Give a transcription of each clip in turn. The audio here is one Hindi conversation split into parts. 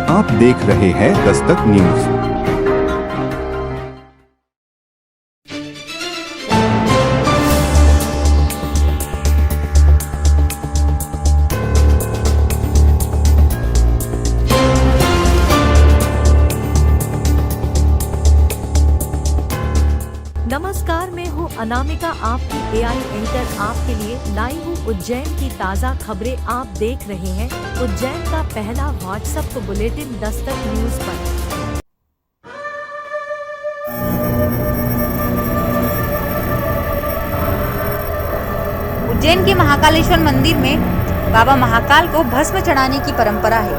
आप देख रहे हैं दस्तक न्यूज। नमस्कार, मैं हूँ अनामिका, आपकी एआई एंकर। आपके लिए लाइव हूँ उज्जैन की ताज़ा खबरें आप देख रहे हैं उज्जैन का पहला व्हाट्सएप बुलेटिन दस्तक न्यूज पर। उज्जैन के महाकालेश्वर मंदिर में बाबा महाकाल को भस्म चढ़ाने की परंपरा है।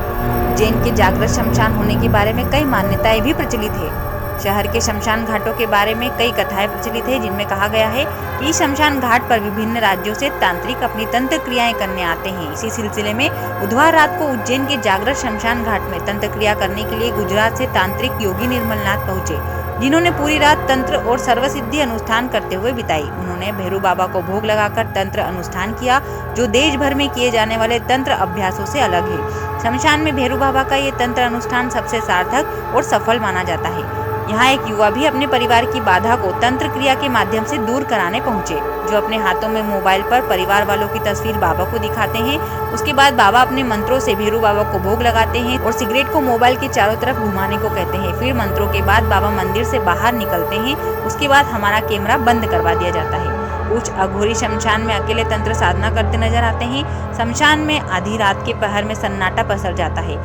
उज्जैन के जागृत शमशान होने के बारे में कई मान्यताएं भी प्रचलित है। शहर के शमशान घाटों के बारे में कई कथाएं प्रचलित है, जिनमें कहा गया है कि शमशान घाट पर विभिन्न राज्यों से तांत्रिक अपनी तंत्र क्रियाएं करने आते हैं। इसी सिलसिले में बुधवार रात को उज्जैन के जागृत शमशान घाट में तंत्र क्रिया करने के लिए गुजरात से तांत्रिक योगी निर्मलनाथ पहुंचे, जिन्होंने पूरी रात तंत्र और सर्वसिद्धि अनुष्ठान करते हुए बिताई। उन्होंने भैरू बाबा को भोग लगाकर तंत्र अनुष्ठान किया, जो देश भर में किए जाने वाले तंत्र अभ्यासों से अलग है। शमशान में भैरू बाबा का ये तंत्र अनुष्ठान सबसे सार्थक और सफल माना जाता है। यहाँ एक युवा भी अपने परिवार की बाधा को तंत्र क्रिया के माध्यम से दूर कराने पहुंचे, जो अपने हाथों में मोबाइल पर परिवार वालों की तस्वीर बाबा को दिखाते हैं। उसके बाद बाबा अपने मंत्रों से भैरू बाबा को भोग लगाते हैं और सिगरेट को मोबाइल के चारों तरफ घुमाने को कहते हैं। फिर मंत्रों के बाद बाबा मंदिर से बाहर निकलते हैं। उसके बाद हमारा कैमरा बंद करवा दिया जाता है। कुछ अघोरी शमशान में अकेले तंत्र साधना करते नजर आते हैं। शमशान में आधी रात के पहर में सन्नाटा पसर जाता है।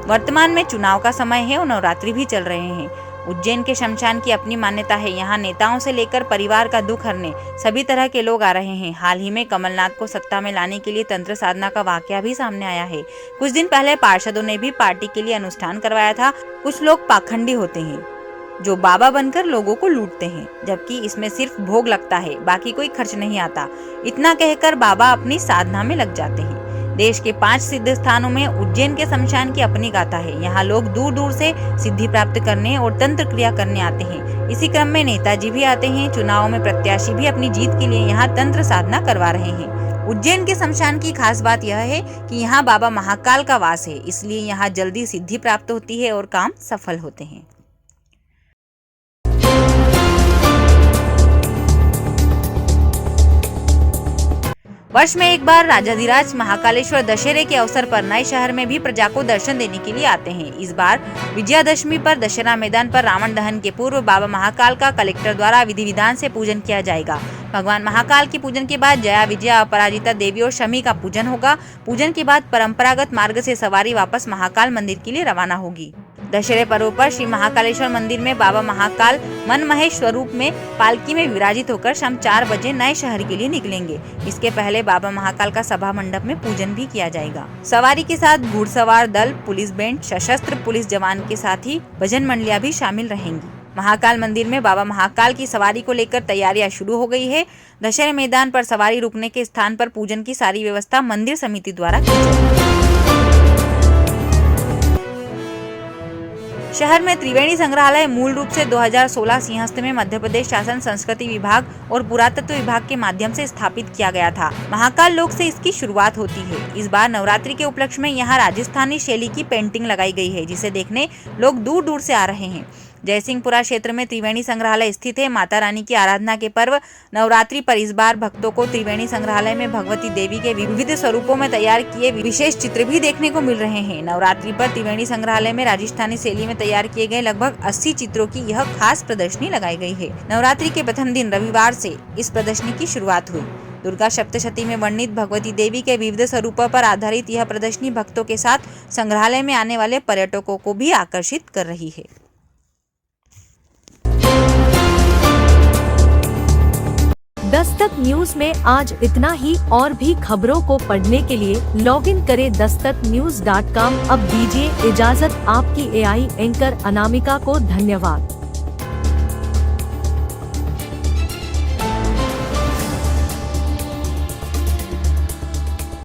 वर्तमान में चुनाव का समय है और नवरात्रि भी चल रहे हैं। उज्जैन के शमशान की अपनी मान्यता है। यहाँ नेताओं से लेकर परिवार का दुख हरने सभी तरह के लोग आ रहे हैं। हाल ही में कमलनाथ को सत्ता में लाने के लिए तंत्र साधना का वाकया भी सामने आया है। कुछ दिन पहले पार्षदों ने भी पार्टी के लिए अनुष्ठान करवाया था। कुछ लोग पाखंडी होते हैं जो बाबा बनकर लोगों को लूटते हैं, जबकि इसमें सिर्फ भोग लगता है, बाकी कोई खर्च नहीं आता। इतना कहकर बाबा अपनी साधना में लग जाते हैं। देश के 5 सिद्ध स्थानों में उज्जैन के शमशान की अपनी गाथा है। यहाँ लोग दूर दूर से सिद्धि प्राप्त करने और तंत्र क्रिया करने आते हैं। इसी क्रम में नेताजी भी आते हैं। चुनाव में प्रत्याशी भी अपनी जीत के लिए यहाँ तंत्र साधना करवा रहे हैं। उज्जैन के शमशान की खास बात यह है कि यहाँ बाबा महाकाल का वास है, इसलिए यहाँ जल्दी सिद्धि प्राप्त होती है और काम सफल होते हैं। वर्ष में एक बार राजाधिराज महाकालेश्वर दशहरे के अवसर पर नए शहर में भी प्रजा को दर्शन देने के लिए आते हैं। इस बार विजयादशमी पर दशहरा मैदान पर रावण दहन के पूर्व बाबा महाकाल का कलेक्टर द्वारा विधि विधान से पूजन किया जाएगा। भगवान महाकाल की पूजन के बाद जया विजया अपराजिता देवी और शमी का पूजन होगा। पूजन के बाद परंपरागत मार्ग से सवारी वापस महाकाल मंदिर के लिए रवाना होगी। दशहरे पर्व पर श्री महाकालेश्वर मंदिर में बाबा महाकाल मनमहेश स्वरूप में पालकी में विराजित होकर शाम 4 बजे नए शहर के लिए निकलेंगे। इसके पहले बाबा महाकाल का सभा मंडप में पूजन भी किया जाएगा। सवारी के साथ घुड़सवार दल, पुलिस बैंड, सशस्त्र पुलिस जवान के साथ ही भजन मंडलियां भी शामिल रहेंगी। महाकाल मंदिर में बाबा महाकाल की सवारी को लेकर तैयारियां शुरू हो गई है। दशहरे मैदान पर सवारी रुकने के स्थान पर पूजन की सारी व्यवस्था मंदिर समिति द्वारा की जाएगी। शहर में त्रिवेणी संग्रहालय मूल रूप से 2016 सिंहस्थ में मध्य प्रदेश शासन संस्कृति विभाग और पुरातत्व विभाग के माध्यम से स्थापित किया गया था। महाकाल लोक से इसकी शुरुआत होती है। इस बार नवरात्रि के उपलक्ष्य में यहाँ राजस्थानी शैली की पेंटिंग लगाई गई है, जिसे देखने लोग दूर दूर से आ रहे हैं। जयसिंहपुरा क्षेत्र में त्रिवेणी संग्रहालय स्थित है। माता रानी की आराधना के पर्व नवरात्रि पर इस बार भक्तों को त्रिवेणी संग्रहालय में भगवती देवी के विविध स्वरूपों में तैयार किए विशेष चित्र भी देखने को मिल रहे हैं। नवरात्रि पर त्रिवेणी संग्रहालय में राजस्थानी शैली में तैयार किए गए लगभग 80 चित्रों की यह खास प्रदर्शनी लगाई गई है। नवरात्रि के प्रथम दिन रविवार से इस प्रदर्शनी की शुरुआत हुई। दुर्गा सप्तशती में वर्णित भगवती देवी के विविध स्वरूपों पर आधारित यह प्रदर्शनी भक्तों के साथ संग्रहालय में आने वाले पर्यटकों को भी आकर्षित कर रही है। दस्तक न्यूज में आज इतना ही। और भी खबरों को पढ़ने के लिए लॉगिन करें dastaknews.com। अब दीजिए इजाजत। आपकी एआई एंकर अनामिका को धन्यवाद।